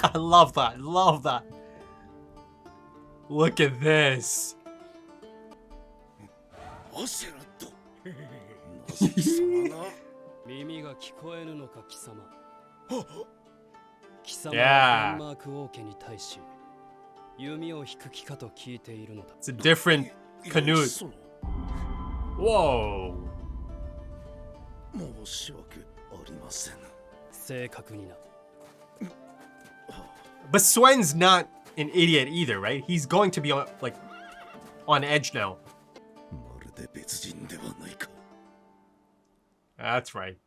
I love that. Love that. Look at this. Yeah. It's a different Canute. Whoa. But Swen's not an idiot either, right? He's going to be on, like, on edge now. That's right.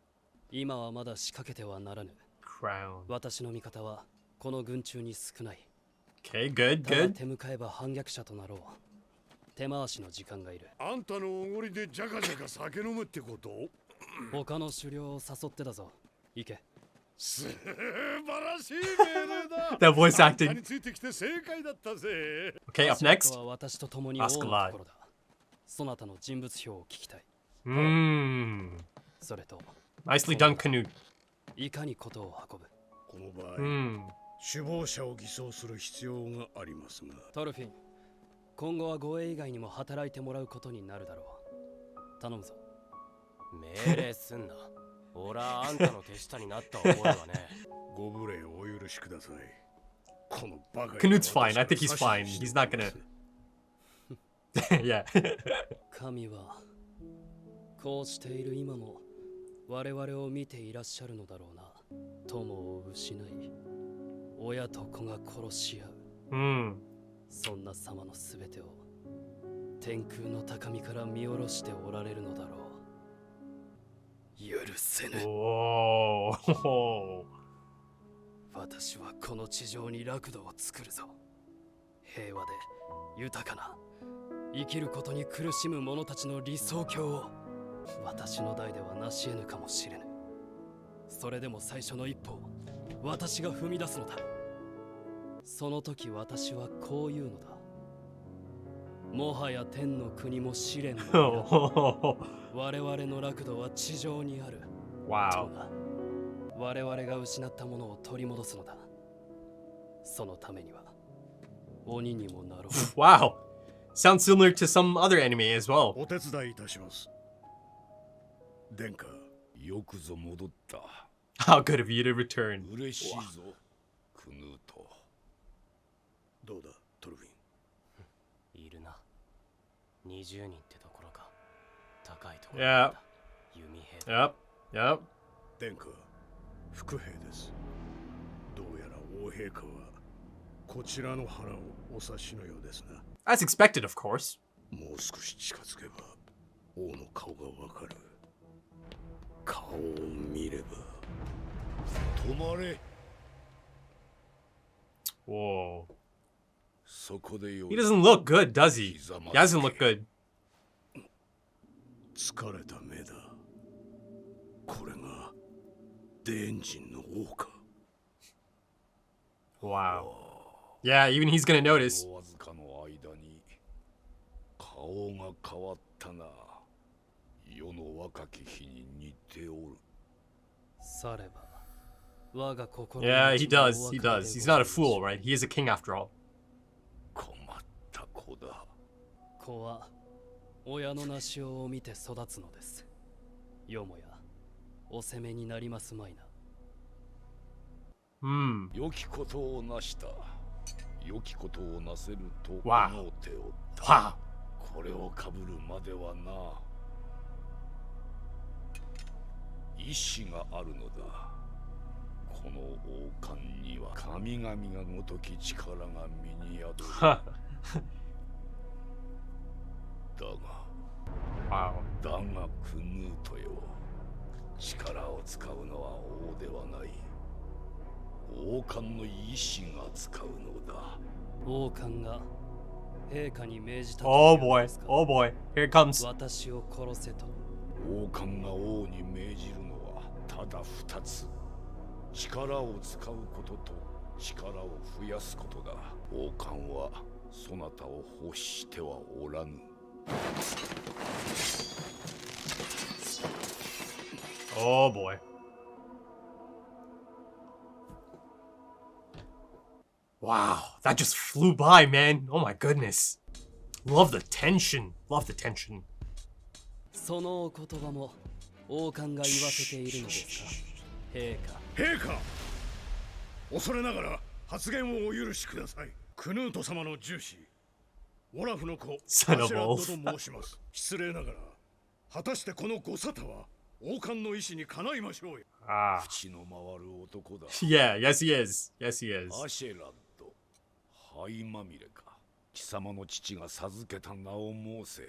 Crown. Okay, good, good. That voice acting. Okay, up next. Ask a lot. Nicely done, Canute. 首謀者を偽装する必要がありますが。トルフィン、今後は護衛以外にも働いてもらうことになるだろう。頼むぞ。命令すんな。俺はあんたの手下になった覚えはね。ご無礼をお許しください。このバカ。Canute's fine. I think he's fine. He's not gonna. Yeah. 神はこうしている今も我々を見ていらっしゃるのだろうな。友を失い。親と子が殺し合う。そんな様のすべてを天空の高みから見下ろしておられるのだろう。許せぬ。私はこの地上に楽土を作るぞ。平和で豊かな生きることに苦しむ者たちの理想郷を私の代では成し得ぬかもしれぬ。それでも最初の一歩を私が踏み出すのだ。その時私はこう言うのだ。もはや天の国も試練も我々の楽土は地上にある。Wow. 我々が失ったものを取り戻すのだ。そのためには鬼にもなろう。Wow. Sounds similar to some other anime as well. お手伝いいたします。殿下、よくぞ戻った。How good of you to return. 嬉しいぞ、クヌート。どうだ、トルフィン。いるな。20人ってところか。高いところだ。弓兵だ。Yep. 殿下、伏兵です。どうやら王陛下はこちらの腹をお察しのようですな。As expected, of course. もう少し近づけば王の顔がわかる。顔を見れば。止まれ。Whoa. そこでよ。 He doesn't look good, does he? He doesn't look good. 疲れた目だ。これがデンジンの王か。Wow. Yeah, even he's gonna notice. わずかの間に顔が変わったな。世の若き日に似ておる。されば我が心。Yeah, he does. He does. He's not a fool, right? He is a king after all. 困った子だ。子は親のなしを見て育つのです。よもやお責めになりますまいな。良きことをなした。良きことをなせると思っておった。これをかぶるまではな。意志があるのだ。この王冠には神々がごとき力が身に宿る。だがクヌートよ、力を使うのは王ではない。王冠の意志が使うのだ。王冠が陛下に命じた。Oh boy, oh boy, here it comes. 私を殺せと。王冠が王に命じるのはただ二つ。力を使うことと力を増やすことだ。王冠はそなたを欲してはおらぬ。Oh boy. Wow, that just flew by, man. Oh my goodness. Love the tension. Love the tension. そのお言葉も王冠が言わせているのですか陛下陛下、恐れながら発言をお許しください。クヌート様の重視オラフの子アシュ Son ラ of ッド Wolf. と申します。失礼ながら果たしてこのご沙汰は王冠の意志にかないましょうよ。 Ah. 口の回る男だ。 Yeah, yes he is. Yes he is. アシェラッド、灰まみれか。貴様の父が授けた名を申せ。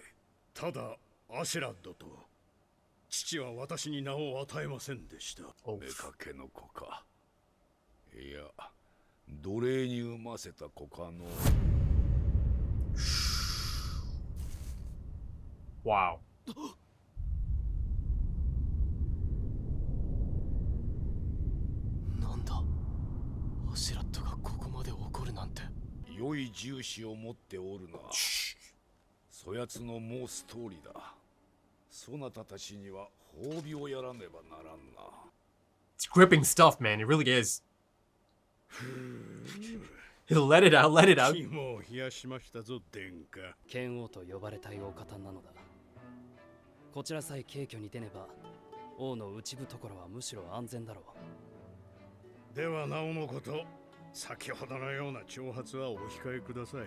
ただアシェラッドと父は私に名を与えませんでした。お妾の子か。いや、奴隷に産ませた子かの。 Wow. なんだアシュラットがここまで怒るなんて。良い重視を持っておるな。そやつの申す通りだ。そなたたちには褒美をやらねばならんな。 It's gripping stuff, man. It really is. He'll let it out, let it out. 肝を冷やしましたぞ、殿下。剣王と呼ばれたいお方なのだ。こちらさえ軽挙に出ねば王の内部ところはむしろ安全だろう。ではなおのこと、先ほどのような挑発はお控えください。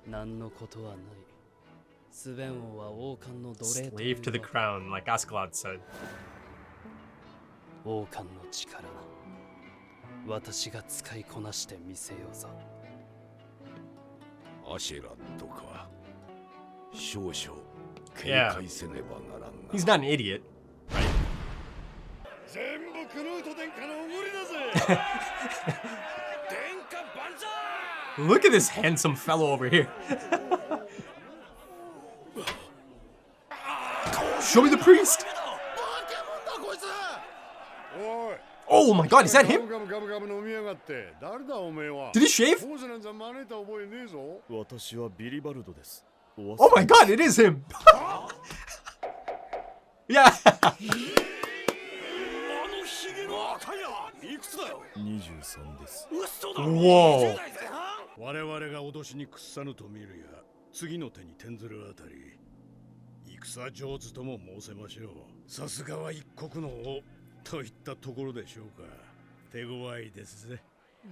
何のことはない。スベン王は王冠の奴隷と Slave to the crown, like Askeladd said. 王冠の力、私が使いこなしてみせようぞ。アシェラットか。少々警 Yeah. 戒せねばならんな。 He's not an idiot. 全部クヌート殿下のおごりだぜ。殿下万歳。 Look at this handsome fellow over here. Show me the priest. おい。 Oh my god, is that him? ガムガムガム飲みやがって。誰だおめえは。 Did he shave? 坊主なんざ招いた覚えねえぞ。私はビリバルドです。 Oh my god, it is him. Yeah. あのヒゲの赤や。いくつだよ。 23です。嘘だ。 Whoa. 我々が脅しに屈さぬと見るや、次の手に転ずるあたり、戦上手とも申せましょう。さすがは一国の王といったところでしょうか。手強いですぜ。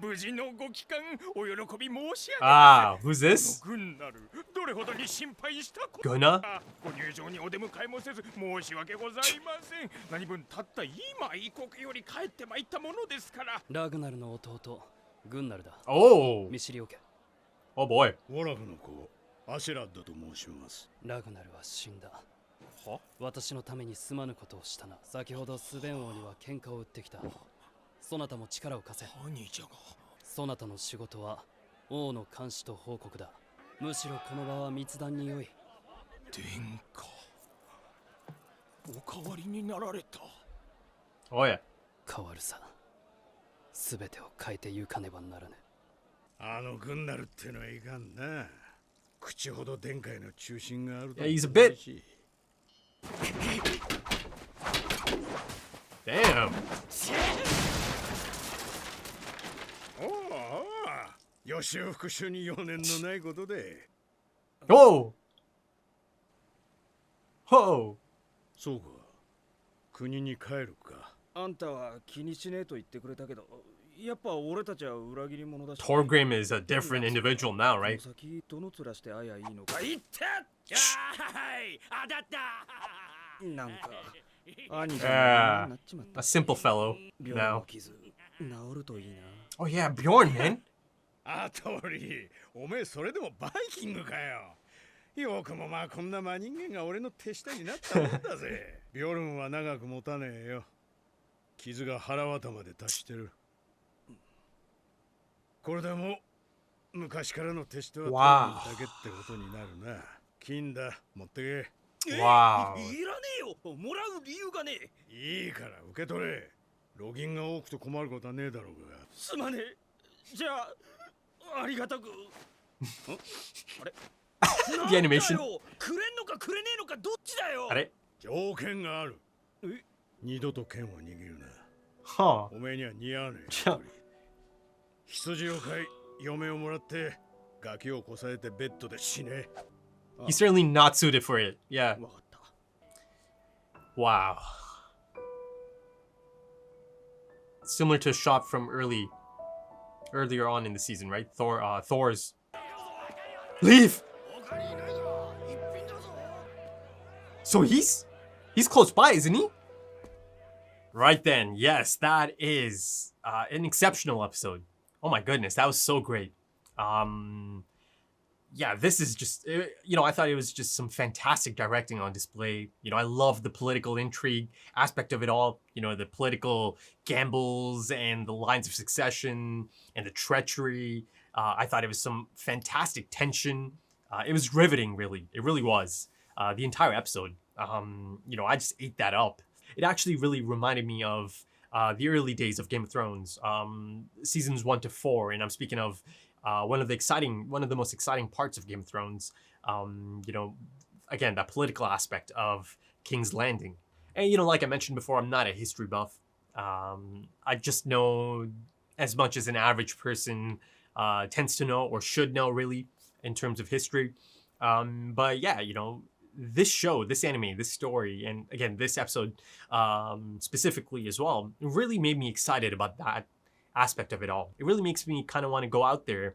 無事のご帰還、お喜び申し上げま Ah, who's this? 軍なるどれほどに心配したこと Gunnar? ご入場にお出迎えもせず申し訳ございません。何分たった今異国より帰ってまいったものですから。ラグナルの弟グンナルだ。 Oh. 見知りおけ。 Oh boy. オラフの子アシェラッドと申します。ラグナルは死んだ。私のためにすまぬことをしたな。先ほどスベン王には喧嘩を売ってきた。そなたも力を貸せ。兄じゃが。そなたの仕事は王の監視と報告だ。むしろこの場は密談に良い。殿下、お代わりになられた。 Oh yeah. 変わるさ。すべてを変えてゆかねばならぬ。あの軍なるってのはいかんな。口ほど殿下への中心があると。 Yeah, he's a bit- Damn. おお、予習復習に余念のないことで。 Oh. Oh. そうか。国に帰るか。あんたは気にしねえと言ってくれたけど、やっぱ俺たちは裏切り者だし。 Torgrim is a different individual now, この right? 先どの面してあやいいのか。いったはい当たったなんか兄 Ah, がなっちまっ a た。 simple fellow 病の now. 傷治るといいな。 Oh yeah, Bjorn, man. あとり、おめえそれでもバイキングかよ。よくもまあこんな真人間が俺の手下になったもんだぜ。ビョルンは長く持たねえよ。傷が腹渡まで達してる。これでも昔からの手下はトルだけってことになるな。金だ、持ってけ。 Wow. いらねえよ。もらう理由がねえ。いいから受け取れ。ロギンが多くと困ることはねえだろうが。すまねえ。じゃあありがたく。あれ The animation. なんだよ、くれんのかくれねえのかどっちだよ。あれ条件がある。え二度と剣を握るな。 Huh. おめえには似合わねえ。じゃあ羊を飼い嫁をもらってガキをこさえてベッドで死ね。 He's certainly not suited for it. Yeah. わかった。 Wow. Similar to a shot from earlier on in the season, right? Thor's. Leave. So he's close by, isn't he? Right then, yes, that is an exceptional episode. Oh my goodness, that was so great. Yeah, this is just, I thought it was just some fantastic directing on display. I love the political intrigue aspect of it all. The political gambles and the lines of succession and the treachery. I thought it was some fantastic tension. It was riveting, really. It really was. The entire episode. I just ate that up. It actually really reminded me of the early days of Game of Thrones, seasons 1 to 4, and I'm speaking of one of the most exciting parts of Game of Thrones. Again, that political aspect of King's Landing. And like I mentioned before, I'm not a history buff. I just know as much as an average person tends to know or should know, really, in terms of history. But yeah, this show, this anime, this story, and again, this episode specifically as well, really made me excited about that aspect of it all. It really makes me kind of want to go out there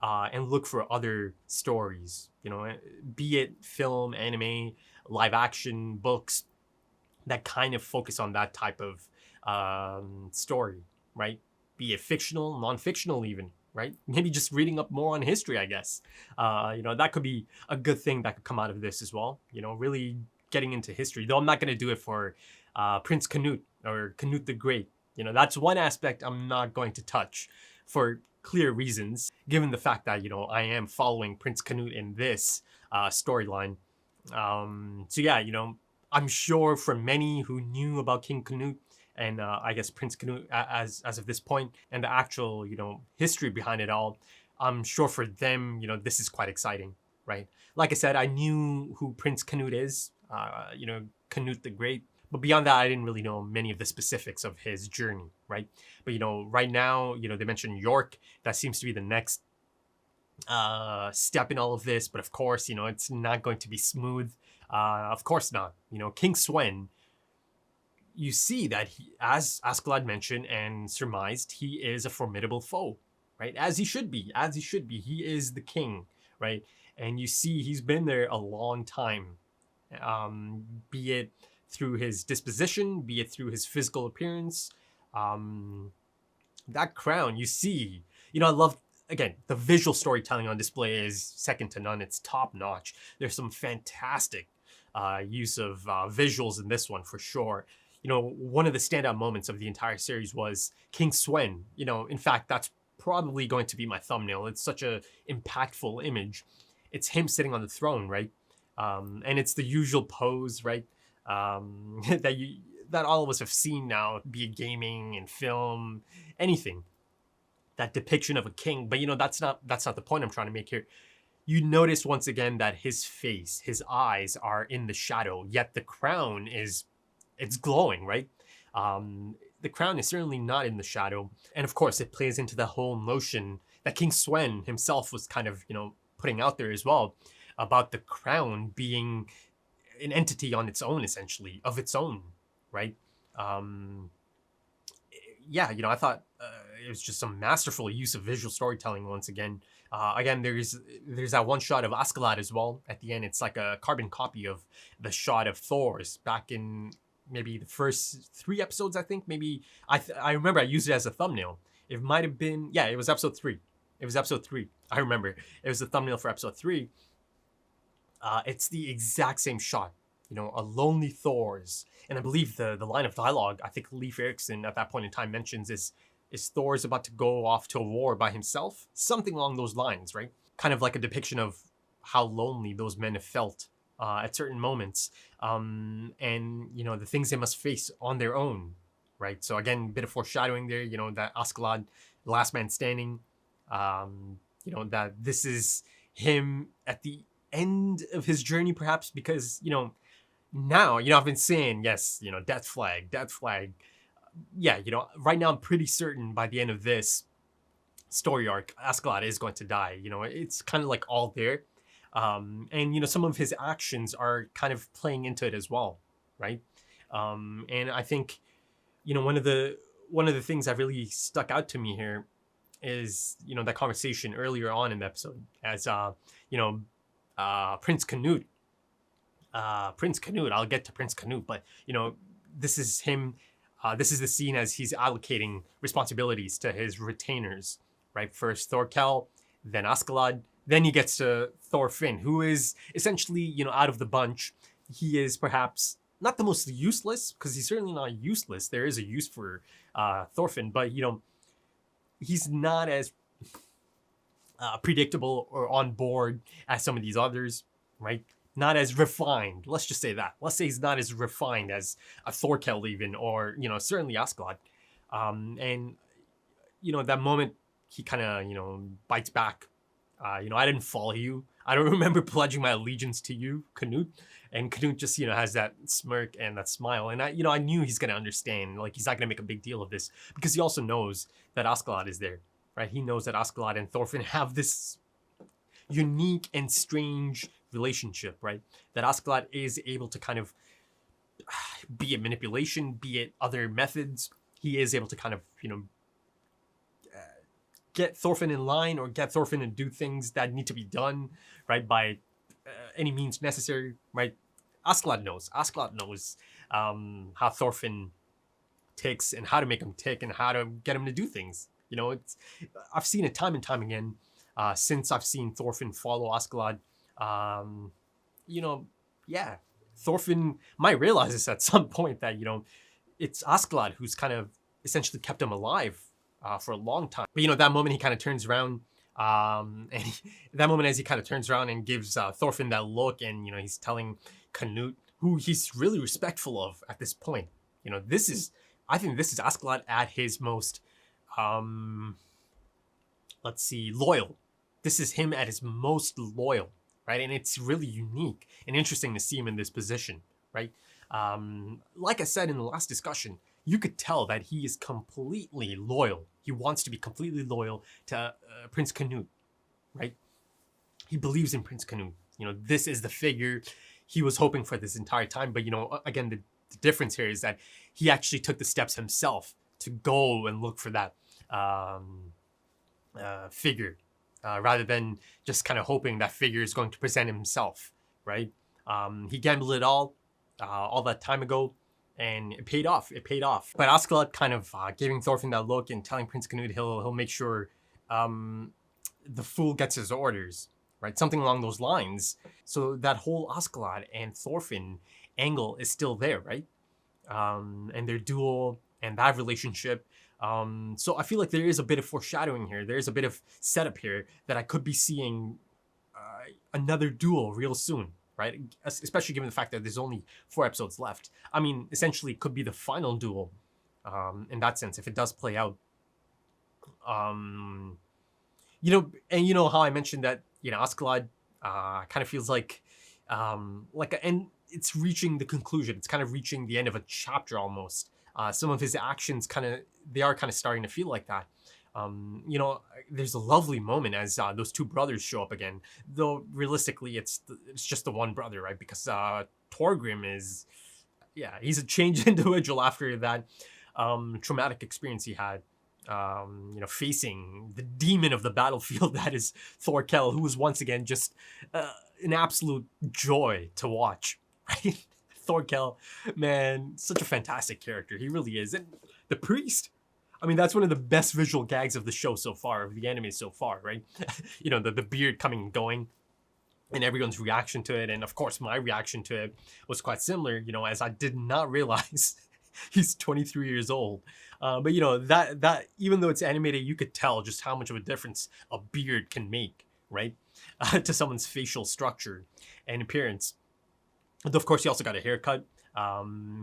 and look for other stories, be it film, anime, live action, books that kind of focus on that type of story, right? Be it fictional, non-fictional even, right? Maybe just reading up more on history, I guess. That could be a good thing that could come out of this as well. Really getting into history. Though I'm not going to do it for Prince Canute or Canute the Great. That's one aspect I'm not going to touch for clear reasons, given the fact that, I am following Prince Canute in this storyline. So yeah, I'm sure for many who knew about King Canute and I guess Prince Canute as of this point and the actual, history behind it all, I'm sure for them, this is quite exciting, right? Like I said, I knew who Prince Canute is, Canute the Great. But beyond that, I didn't really know many of the specifics of his journey, right? But, right now, they mentioned York. That seems to be the next step in all of this. But of course, it's not going to be smooth. Of course not. King Swen, you see that he, as Askeladd mentioned and surmised, he is a formidable foe, right? As he should be. He is the king, right? And you see he's been there a long time, be it through his disposition, be it through his physical appearance. That crown, you see, I love, again, the visual storytelling on display is second to none. It's top notch. There's some fantastic use of visuals in this one for sure. One of the standout moments of the entire series was King Swen. In fact, that's probably going to be my thumbnail. It's such a impactful image. It's him sitting on the throne, right? And it's the usual pose, right? That all of us have seen now, be it gaming and film, anything. That depiction of a king. But that's not the point I'm trying to make here. You notice once again that his face, his eyes are in the shadow, yet the crown it's glowing, right? The crown is certainly not in the shadow. And of course, it plays into the whole notion that King Swen himself was kind of, putting out there as well about the crown being an entity on its own, essentially, of its own, right? Yeah, I thought it was just some masterful use of visual storytelling once again. Again, there's that one shot of Askeladd as well. At the end, it's like a carbon copy of the shot of Thor's back in maybe the first 3 episodes, I think. Maybe, I remember I used it as a thumbnail. It might have been, yeah, it was episode 3. I remember. It was the thumbnail for episode 3. It's the exact same shot, a lonely Thor's. And I believe the line of dialogue, I think Leif Erikson at that point in time mentions is Thor's about to go off to a war by himself? Something along those lines, right? Kind of like a depiction of how lonely those men have felt at certain moments. And, the things they must face on their own, right? So again, a bit of foreshadowing there, that Askeladd, last man standing, that this is him at the end of his journey, perhaps, because, now, I've been saying, yes, death flag. Yeah, right now I'm pretty certain by the end of this, story arc, Askeladd is going to die. You know, it's kind of like all there. And, you know, some of his actions are kind of playing into it as well, right? And I think, you know, one of the things that really stuck out to me here is, you know, that conversation earlier on in the episode as, you know, Prince Canute. I'll get to Prince Canute, but, you know, this is him. This is the scene as he's allocating responsibilities to his retainers, right? First Thorkel, then Askeladd, then he gets to Thorfinn, who is essentially, you know, out of the bunch. He is perhaps not the most useless, because he's certainly not useless. There is a use for Thorfinn, but, you know, he's not as predictable or on board as some of these others, right? Not as refined. Let's just say that. Let's say he's not as refined as a Thorkel even, or, you know, certainly Askeladd. And, you know, that moment he kind of, you know, bites back. You know, I didn't follow you. I don't remember pledging my allegiance to you, Canute. And Canute just, you know, has that smirk and that smile. And I knew he's going to understand. Like, he's not going to make a big deal of this, because he also knows that Askeladd is there, right? He knows that Askeladd and Thorfinn have this unique and strange relationship, right? That Askeladd is able to kind of, be it manipulation, be it other methods, he is able to kind of, you know, get Thorfinn in line, or get Thorfinn to do things that need to be done, right, by any means necessary, right? Askeladd knows how Thorfinn ticks and how to make him tick and how to get him to do things. You know, I've seen it time and time again since I've seen Thorfinn follow Askeladd. You know, yeah, Thorfinn might realize this at some point, that, you know, it's Askeladd who's kind of essentially kept him alive for a long time. But, you know, that moment he kind of turns around, that moment as he kind of turns around and gives Thorfinn that look, and, you know, he's telling Canute, who he's really respectful of at this point. You know, I think this is Askeladd at his most, loyal. This is him at his most loyal, right? And it's really unique and interesting to see him in this position, right? Like I said in the last discussion, you could tell that he is completely loyal. He wants to be completely loyal to Prince Canute, right? He believes in Prince Canute. You know, this is the figure he was hoping for this entire time. But, you know, again, the difference here is that he actually took the steps himself to go and look for that figure, rather than just kind of hoping that figure is going to present himself, right? He gambled it all that time ago, and it paid off. But Askeladd kind of giving Thorfinn that look and telling Prince Canute he'll make sure the fool gets his orders, right? Something along those lines. So that whole Askeladd and Thorfinn angle is still there, right? And their duel and that relationship. So I feel like there is a bit of foreshadowing here. There is a bit of setup here that I could be seeing another duel real soon, right? Especially given the fact that there's only 4 episodes left. I mean, essentially, it could be the final duel in that sense, if it does play out. You know, and you know how I mentioned that, you know, Askeladd kind of feels like and it's reaching the conclusion. It's kind of reaching the end of a chapter almost. Some of his actions they are kind of starting to feel like that. You know, there's a lovely moment as those 2 brothers show up again. Though realistically, it's just the one brother, right? Because Torgrim is, he's a changed individual after that traumatic experience he had. You know, facing the demon of the battlefield that is Thorkel, who was once again just an absolute joy to watch, right? Thorkel, man, such a fantastic character. He really is. And the priest, I mean, that's one of the best visual gags of the show so far, of the anime so far, right? You know, the beard coming and going, and everyone's reaction to it. And of course, my reaction to it was quite similar, you know, as I did not realize he's 23 years old. But, you know, that even though it's animated, you could tell just how much of a difference a beard can make, right? To someone's facial structure and appearance. And of course, he also got a haircut.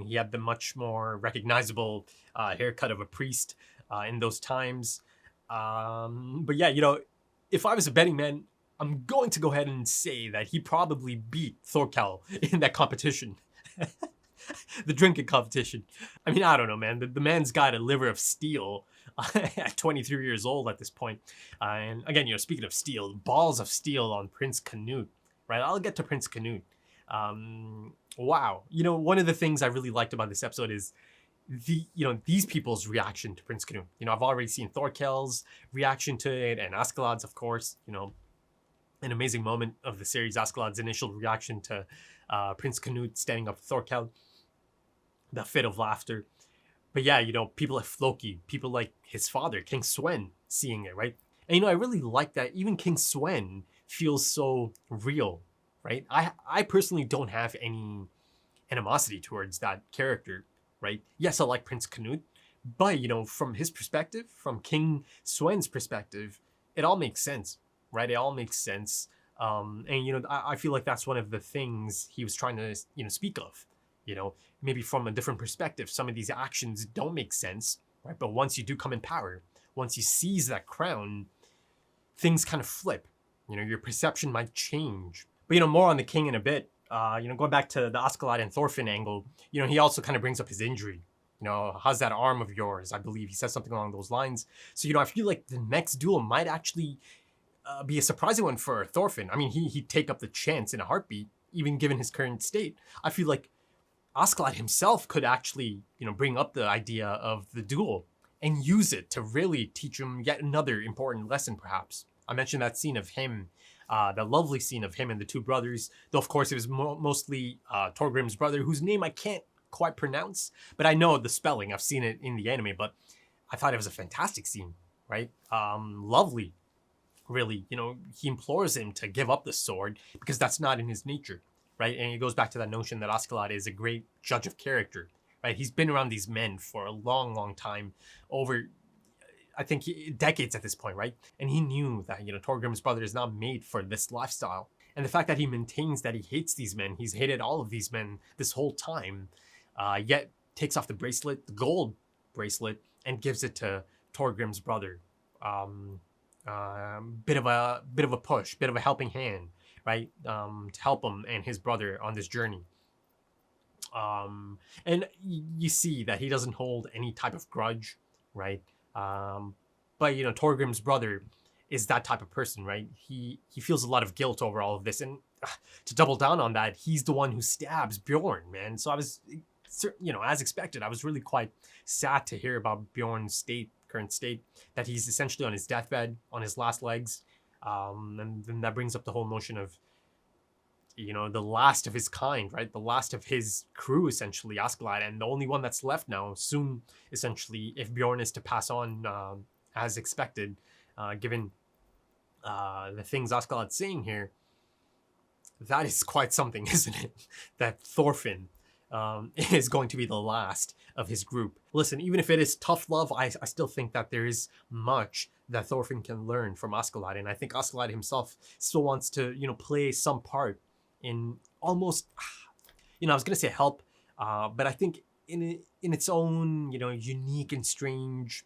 He had the much more recognizable haircut of a priest in those times. But yeah, you know, if I was a betting man, I'm going to go ahead and say that he probably beat Thorkel in that competition. The drinking competition. I mean, I don't know, man. The man's got a liver of steel. at 23 years old at this point. And again, speaking of steel, balls of steel on Prince Canute, right? I'll get to Prince Canute. Wow. One of the things I really liked about this episode is these people's reaction to Prince Canute. I've already seen Thorkel's reaction to it, and Askeladd's, of course, an amazing moment of the series, Askeladd's initial reaction to Prince Canute standing up to Thorkel, the fit of laughter. But yeah, people like Floki, people like his father, King Swen, seeing it, right? And I really like that even King Swen feels so real, right? I personally don't have any animosity towards that character, right? Yes, I like Prince Canute, but from his perspective, from King Swen's perspective, it all makes sense, right? It all makes sense. And I feel like that's one of the things he was trying to speak of. Maybe from a different perspective, some of these actions don't make sense, right? But once you do come in power, once you seize that crown, things kind of flip. Your perception might change. But more on the king in a bit. Going back to the Askeladd and Thorfinn angle, he also kind of brings up his injury. How's that arm of yours? I believe he says something along those lines. So I feel like the next duel might actually be a surprising one for Thorfinn. I mean, he'd take up the chance in a heartbeat, even given his current state. I feel like Askeladd himself could actually, bring up the idea of the duel and use it to really teach him yet another important lesson, perhaps. I mentioned that scene of him, that lovely scene of him and the two brothers, though of course it was mostly Thorgrim's brother, whose name I can't quite pronounce, but I know the spelling. I've seen it in the anime, but I thought it was a fantastic scene, right? Lovely, really. He implores him to give up the sword because that's not in his nature, right? And it goes back to that notion that Askeladd is a great judge of character, right? He's been around these men for a long, long time, over, I think, decades at this point, right? And he knew that, Thorgrim's brother is not made for this lifestyle. And the fact that he maintains that he hates these men, he's hated all of these men this whole time, yet takes off the bracelet, the gold bracelet, and gives it to Thorgrim's brother. Bit of a push, bit of a helping hand, right? To help him and his brother on this journey. And you see that he doesn't hold any type of grudge, right? But Thorgrim's brother is that type of person, right? He feels a lot of guilt over all of this, and to double down on that, he's the one who stabs Bjorn, man. So I was, as expected, I was really quite sad to hear about Bjorn's current state, that he's essentially on his deathbed, on his last legs, and then that brings up the whole notion of the last of his kind, right? The last of his crew, essentially, Askeladd, and the only one that's left now, soon, essentially, if Bjorn is to pass on as expected, given the things Askeladd's saying here. That is quite something, isn't it? That Thorfinn is going to be the last of his group. Listen, even if it is tough love, I still think that there is much that Thorfinn can learn from Askeladd, and I think Askeladd himself still wants to, play some part in almost, I was gonna say help, but I think in its own, unique and strange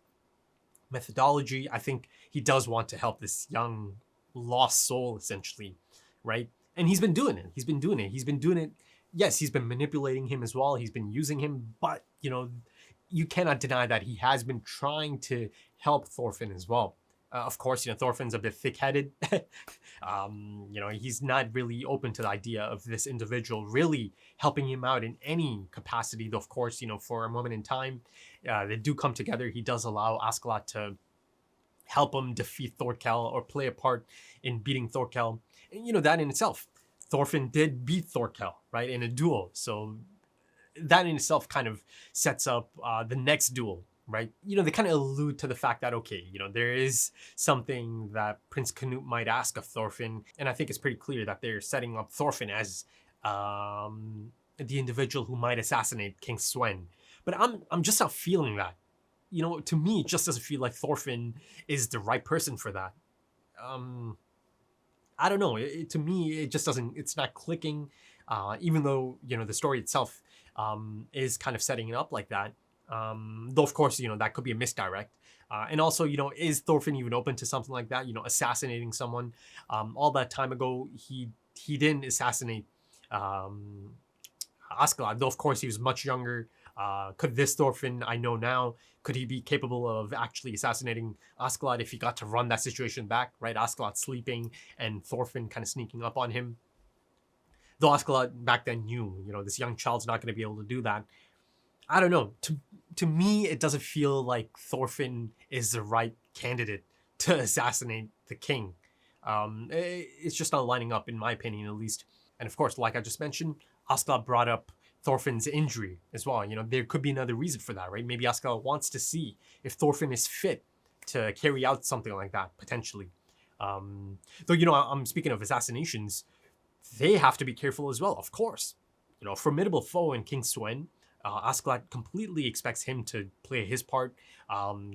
methodology, I think he does want to help this young lost soul, essentially, right? And he's been doing it. Yes, he's been manipulating him as well. He's been using him, but you cannot deny that he has been trying to help Thorfinn as well. Of course, Thorfinn's a bit thick-headed. He's not really open to the idea of this individual really helping him out in any capacity. Though, of course, for a moment in time, they do come together. He does allow Askeladd to help him defeat Thorkel or play a part in beating Thorkel. And, that in itself, Thorfinn did beat Thorkel, right, in a duel. So that in itself kind of sets up the next duel, right? They kind of allude to the fact that, okay, there is something that Prince Canute might ask of Thorfinn, and I think it's pretty clear that they're setting up Thorfinn as the individual who might assassinate King Swen. But I'm just not feeling that. To me, it just doesn't feel like Thorfinn is the right person for that. I don't know. To me, it just doesn't. It's not clicking. Even though the story itself is kind of setting it up like that. Though of course that could be a misdirect. And also is Thorfinn even open to something like that? Assassinating someone. All that time ago, he didn't assassinate Askeladd, though of course he was much younger. Could this Thorfinn I know now, could he be capable of actually assassinating Askeladd if he got to run that situation back, right? Askeladd sleeping and Thorfinn kind of sneaking up on him. Though Askeladd back then knew, this young child's not going to be able to do that. I don't know. To me, it doesn't feel like Thorfinn is the right candidate to assassinate the king. It's just not lining up, in my opinion, at least. And of course, like I just mentioned, Askeladd brought up Thorfinn's injury as well. There could be another reason for that, right? Maybe Askeladd wants to see if Thorfinn is fit to carry out something like that, potentially. Though, I'm speaking of assassinations, they have to be careful as well, of course. A formidable foe in King Swen. Askeladd completely expects him to play his part.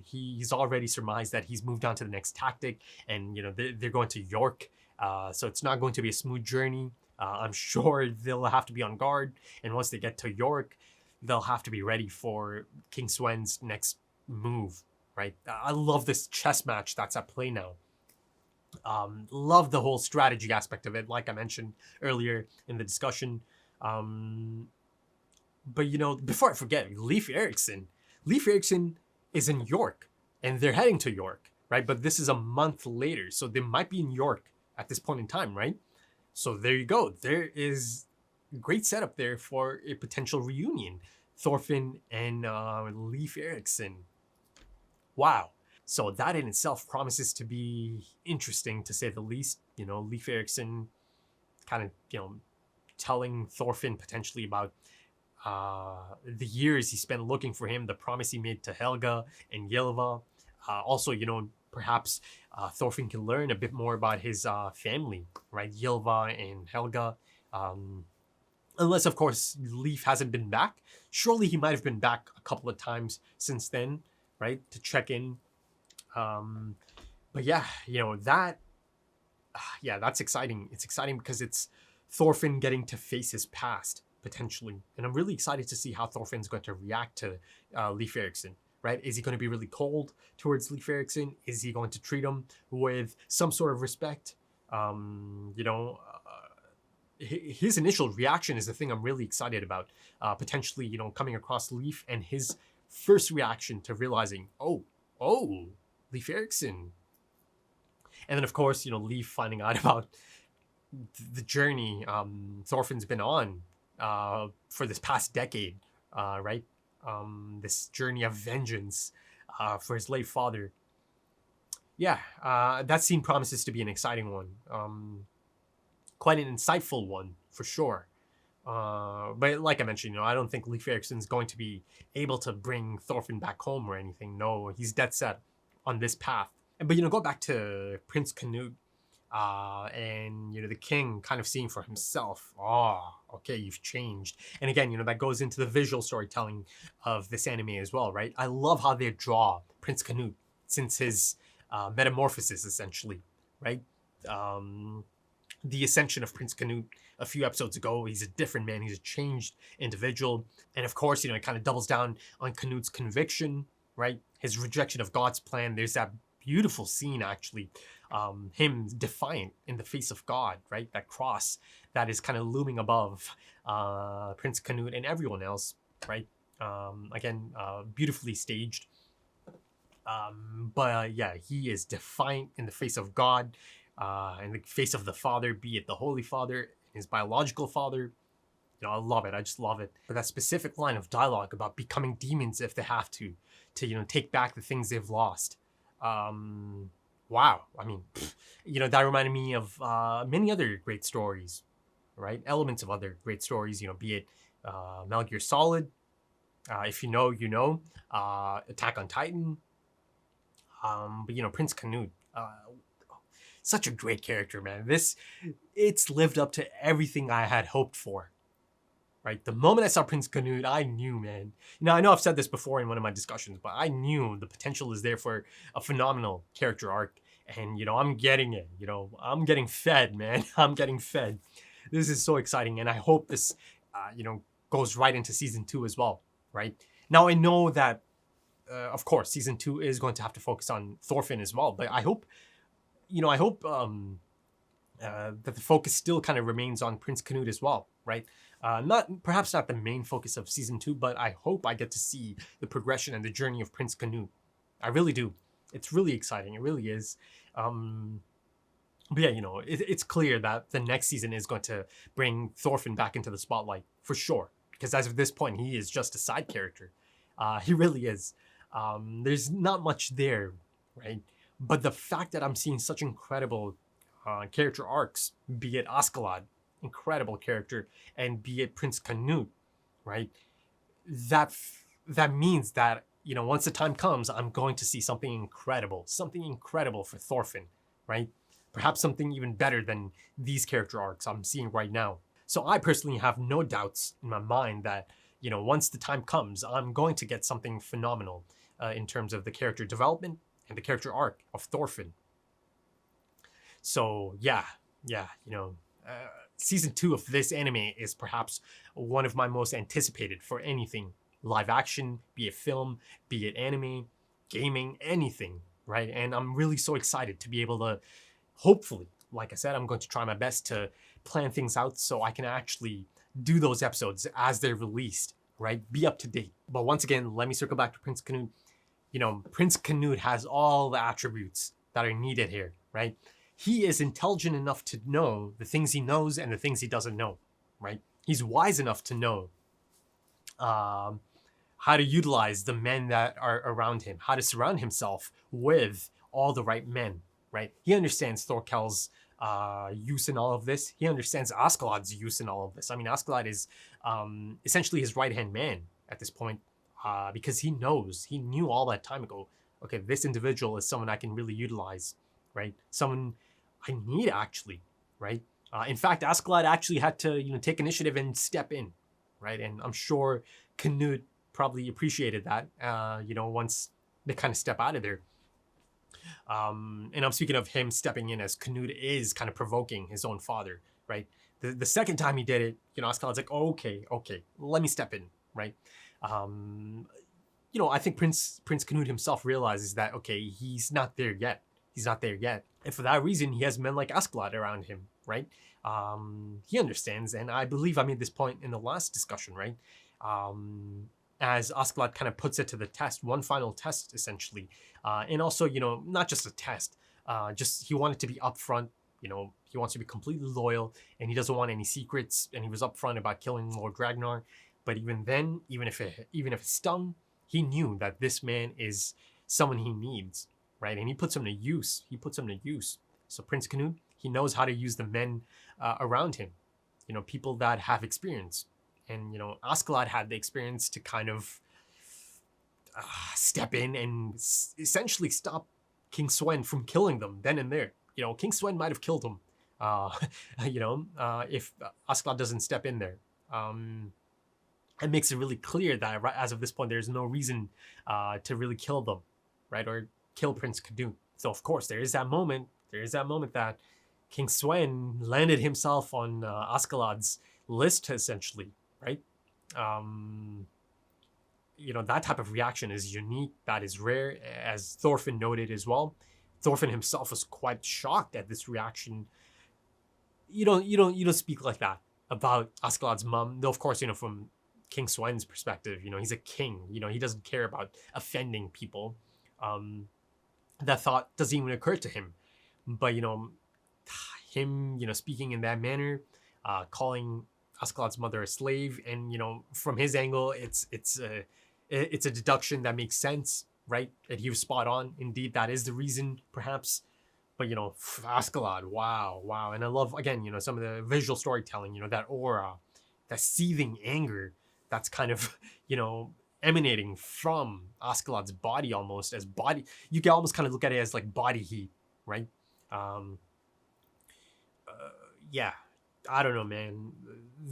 He's already surmised that he's moved on to the next tactic, and they're going to York, so it's not going to be a smooth journey. I'm sure they'll have to be on guard, and once they get to York, they'll have to be ready for King Swen's next move, right? I love this chess match that's at play now. Love the whole strategy aspect of it, like I mentioned earlier in the discussion. But before I forget, Leif Erikson is in York, and they're heading to York, right? But this is a month later, so they might be in York at this point in time, right? So there you go. There is a great setup there for a potential reunion. Thorfinn and Leif Erikson. Wow. So that in itself promises to be interesting, to say the least. Leif Erikson kind of, telling Thorfinn potentially about the years he spent looking for him, the promise he made to Helga and Ylva. Also, perhaps Thorfinn can learn a bit more about his family, right? Ylva and Helga. Unless, of course, Leif hasn't been back. Surely he might have been back a couple of times since then, right? To check in. But yeah, that's exciting. It's exciting because it's Thorfinn getting to face his past, potentially. And I'm really excited to see how Thorfinn's going to react to Leif Erikson, right? Is he going to be really cold towards Leif Erikson? Is he going to treat him with some sort of respect? His initial reaction is the thing I'm really excited about. Potentially, coming across Leif and his first reaction to realizing, oh, Leif Erikson. And then, of course, Leif finding out about the journey Thorfinn's been on for this past decade, right? This journey of vengeance for his late father. Yeah, that scene promises to be an exciting one. Quite an insightful one, for sure. But like I mentioned, I don't think Leif Erikson's going to be able to bring Thorfinn back home or anything. No, he's dead set on this path. But, go back to Prince Canute, and, the king kind of seeing for himself, okay, you've changed. And again, that goes into the visual storytelling of this anime as well, right? I love how they draw Prince Canute since his metamorphosis, essentially, right? The ascension of Prince Canute a few episodes ago, he's a different man, he's a changed individual. And of course, it kind of doubles down on Canute's conviction, right? His rejection of God's plan. There's that beautiful scene, actually, him defiant in the face of God, right? That cross that is kind of looming above Prince Canute and everyone else, right? Again, beautifully staged. But yeah, he is defiant in the face of God, in the face of the Father, be it the Holy Father, his biological father. I love it. I just love it. But that specific line of dialogue about becoming demons if they have to take back the things they've lost. Wow. I mean, that reminded me of many other great stories, right? Elements of other great stories, be it Metal Gear Solid, if you know, Attack on Titan, but Prince Canute, such a great character, man. It's lived up to everything I had hoped for. Right? The moment I saw Prince Canute, I knew, man. I know I've said this before in one of my discussions, but I knew the potential is there for a phenomenal character arc. And, I'm getting it. I'm getting fed, man. I'm getting fed. This is so exciting. And I hope this, goes right into season 2 as well, right? Now, I know that, of course, season 2 is going to have to focus on Thorfinn as well. But I hope, that the focus still kind of remains on Prince Canute as well, right? Perhaps not the main focus of season 2, but I hope I get to see the progression and the journey of Prince Canute. I really do. It's really exciting. It really is. But yeah, it's clear that the next season is going to bring Thorfinn back into the spotlight for sure. Because as of this point, he is just a side character. He really is. There's not much there, right? But the fact that I'm seeing such incredible character arcs, be it Askeladd, incredible character, and be it Prince Canute, right? That means that, once the time comes, I'm going to see something incredible for Thorfinn, right? Perhaps something even better than these character arcs I'm seeing right now. So I personally have no doubts in my mind that, once the time comes, I'm going to get something phenomenal in terms of the character development and the character arc of Thorfinn. So yeah, season 2 of this anime is perhaps one of my most anticipated for anything live action, be it film, be it anime, gaming, anything, right? And I'm really so excited to be able to, hopefully, like I said, I'm going to try my best to plan things out so I can actually do those episodes as they're released, right? Be up to date. But once again, let me circle back to Prince Canute. Prince Canute has all the attributes that are needed here, right? He is intelligent enough to know the things he knows and the things he doesn't know, right? He's wise enough to know how to utilize the men that are around him, how to surround himself with all the right men, right? He understands Thorkel's use in all of this. He understands Askeladd's use in all of this. I mean, Askeladd is essentially his right-hand man at this point because he knew all that time ago, okay, this individual is someone I can really utilize, right? Someone I need, actually, right? In fact, Askeladd actually had to, take initiative and step in, right? And I'm sure Canute probably appreciated that, once they kind of step out of there. And I'm speaking of him stepping in as Canute is kind of provoking his own father, right? The second time he did it, Askeladd's like, oh, okay, let me step in, right? I think Prince Canute himself realizes that, okay, he's not there yet. And for that reason, he has men like Askeladd around him, right? He understands, and I believe I made this point in the last discussion, right? As Askeladd kind of puts it to the test, one final test, essentially. And also, not just a test, just he wanted to be upfront, he wants to be completely loyal, and he doesn't want any secrets, and he was upfront about killing Lord Ragnar. But even then, even if it stung, he knew that this man is someone he needs, right? And he puts him to use. So Prince Canute, he knows how to use the men around him, people that have experience. And, Askeladd had the experience to kind of step in and essentially stop King Sven from killing them then and there. King Sven might have killed him, if Askeladd doesn't step in there. It makes it really clear that as of this point, there's no reason to really kill them, right? Or kill Prince Canute. So, of course, there is that moment that King Sven landed himself on Askeladd's list, essentially. Right? That type of reaction is unique. That is rare, as Thorfinn noted as well. Thorfinn himself was quite shocked at this reaction. You don't speak like that about Askeladd's mom. Though, of course, from King Sven's perspective, he's a king. He doesn't care about offending people. That thought doesn't even occur to him. But, him, speaking in that manner, calling Askeladd's mother a slave, and from his angle, it's a deduction that makes sense, right? And he was spot on. Indeed, that is the reason, perhaps. But Askeladd, wow, and I love, again, some of the visual storytelling, that aura, that seething anger, that's kind of emanating from Askeladd's body, almost as body. You can almost kind of look at it as like body heat, right? Yeah. I don't know, man.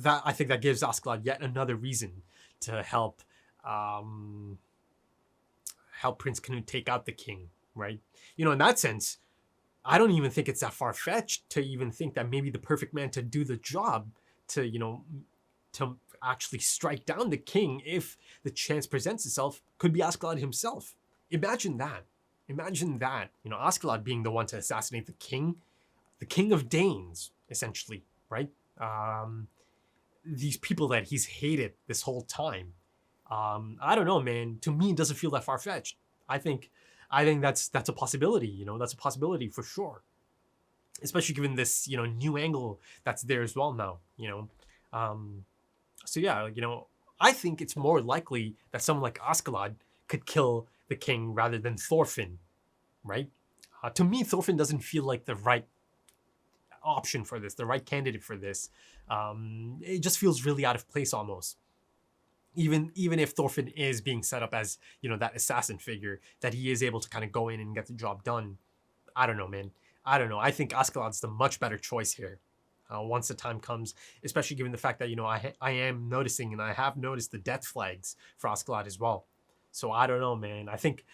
I think that gives Askeladd yet another reason to help Prince Canute take out the king, right? In that sense, I don't even think it's that far-fetched to even think that maybe the perfect man to do the job, to actually strike down the king if the chance presents itself, could be Askeladd himself. Imagine that. Askeladd being the one to assassinate the king of Danes, essentially. Right? these people that he's hated this whole time. I don't know, man. To me, it doesn't feel that far-fetched. I think that's a possibility. That's a possibility for sure. Especially given this, new angle that's there as well now. So yeah, I think it's more likely that someone like Askeladd could kill the king rather than Thorfinn, right? To me, Thorfinn doesn't feel like the right option for this, the right candidate for this. It just feels really out of place almost. Even if Thorfinn is being set up as, that assassin figure, that he is able to kind of go in and get the job done. I don't know, man. I don't know. I think Askeladd's the much better choice here. Once the time comes, especially given the fact that, I am noticing, and I have noticed the death flags for Askeladd as well. So I don't know, man. I think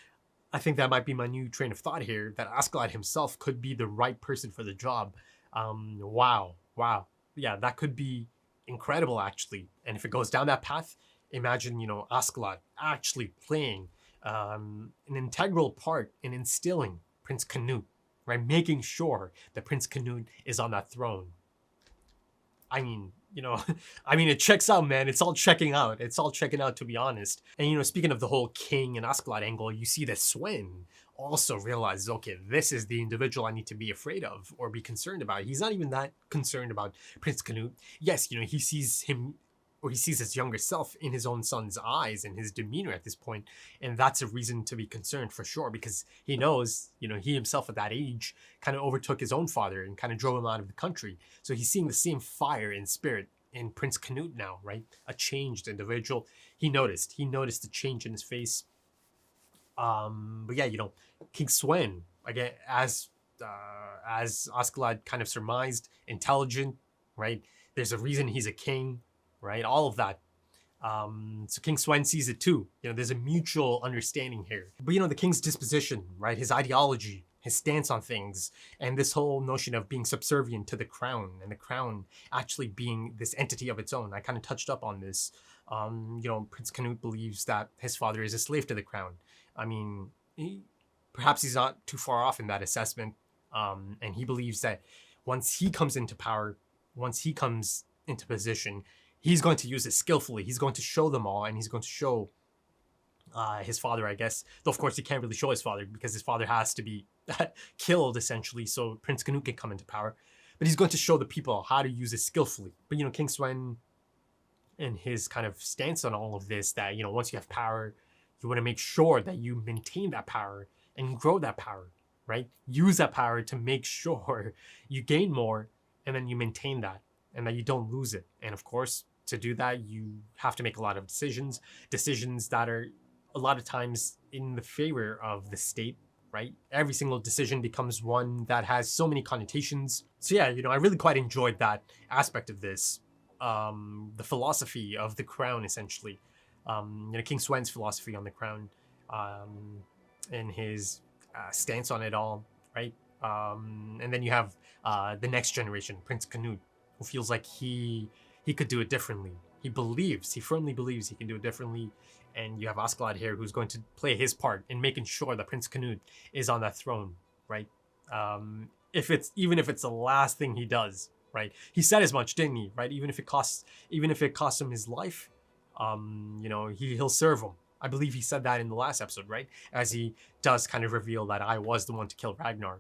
that might be my new train of thought here, that Askeladd himself could be the right person for the job. Wow. Yeah, that could be incredible, actually. And if it goes down that path, imagine, Askeladd actually playing an integral part in instilling Prince Canute, right? Making sure that Prince Canute is on that throne. I mean, it checks out, man. It's all checking out. To be honest. And, speaking of the whole king and Askeladd angle, you see that Sven also realizes, okay, this is the individual I need to be afraid of or be concerned about. He's not even that concerned about Prince Canute. Yes, he sees him, or he sees his younger self in his own son's eyes and his demeanor at this point. And that's a reason to be concerned for sure, because he knows, he himself at that age kind of overtook his own father and kind of drove him out of the country. So he's seeing the same fire and spirit in Prince Canute now, right? A changed individual. He noticed the change in his face. But yeah, King Sven, again, as Askeladd kind of surmised, intelligent, right? There's a reason he's a king, right? All of that. So King Sven sees it too. There's a mutual understanding here. But the king's disposition, right? His ideology, his stance on things, and this whole notion of being subservient to the crown, and the crown actually being this entity of its own. I kind of touched up on this. Prince Canute believes that his father is a slave to the crown. I mean, perhaps he's not too far off in that assessment. And he believes that once he comes into power, once he comes into position, he's going to use it skillfully. He's going to show them all, and he's going to show his father, I guess. Though, of course, he can't really show his father because his father has to be killed, essentially, so Prince Canute can come into power. But he's going to show the people how to use it skillfully. But, King Sven and his kind of stance on all of this, that, once you have power, you want to make sure that you maintain that power and grow that power, right? Use that power to make sure you gain more, and then you maintain that, and that you don't lose it. And of course, to do that, you have to make a lot of decisions that are a lot of times in the favor of the state, right? Every single decision becomes one that has so many connotations. So yeah, I really quite enjoyed that aspect of this. The philosophy of the crown, essentially. King Sven's philosophy on the crown, and his stance on it all, right? And then you have the next generation, Prince Canute, who feels like he could do it differently. He firmly believes he can do it differently. And you have Askeladd here, who's going to play his part in making sure that Prince Canute is on that throne, right? Even if it's the last thing he does, right? He said as much, didn't he? Right? Even if it costs him his life, he'll serve him. I believe he said that in the last episode, right? As he does kind of reveal that I was the one to kill Ragnar.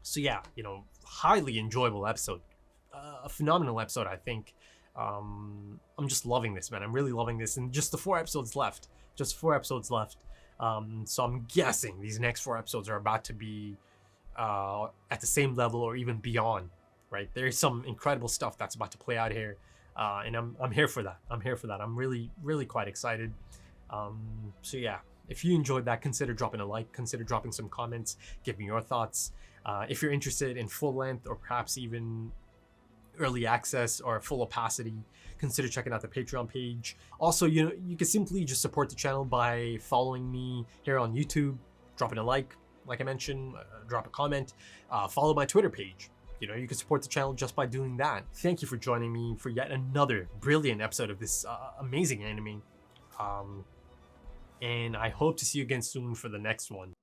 So yeah, highly enjoyable episode, a phenomenal episode, I think. I'm just loving this, man. I'm really loving this, and just the 4 episodes left. So I'm guessing these next 4 episodes are about to be at the same level or even beyond, right? There's some incredible stuff that's about to play out here, and I'm here for that. I'm really, really quite excited. So yeah, if you enjoyed that, consider dropping a like, consider dropping some comments, give me your thoughts. If you're interested in full length or perhaps even early access or full opacity, consider checking out the Patreon page. Also, you can simply just support the channel by following me here on YouTube, dropping a like I mentioned, drop a comment, follow my Twitter page. You can support the channel just by doing that. Thank you for joining me for yet another brilliant episode of this amazing anime. And I hope to see you again soon for the next one.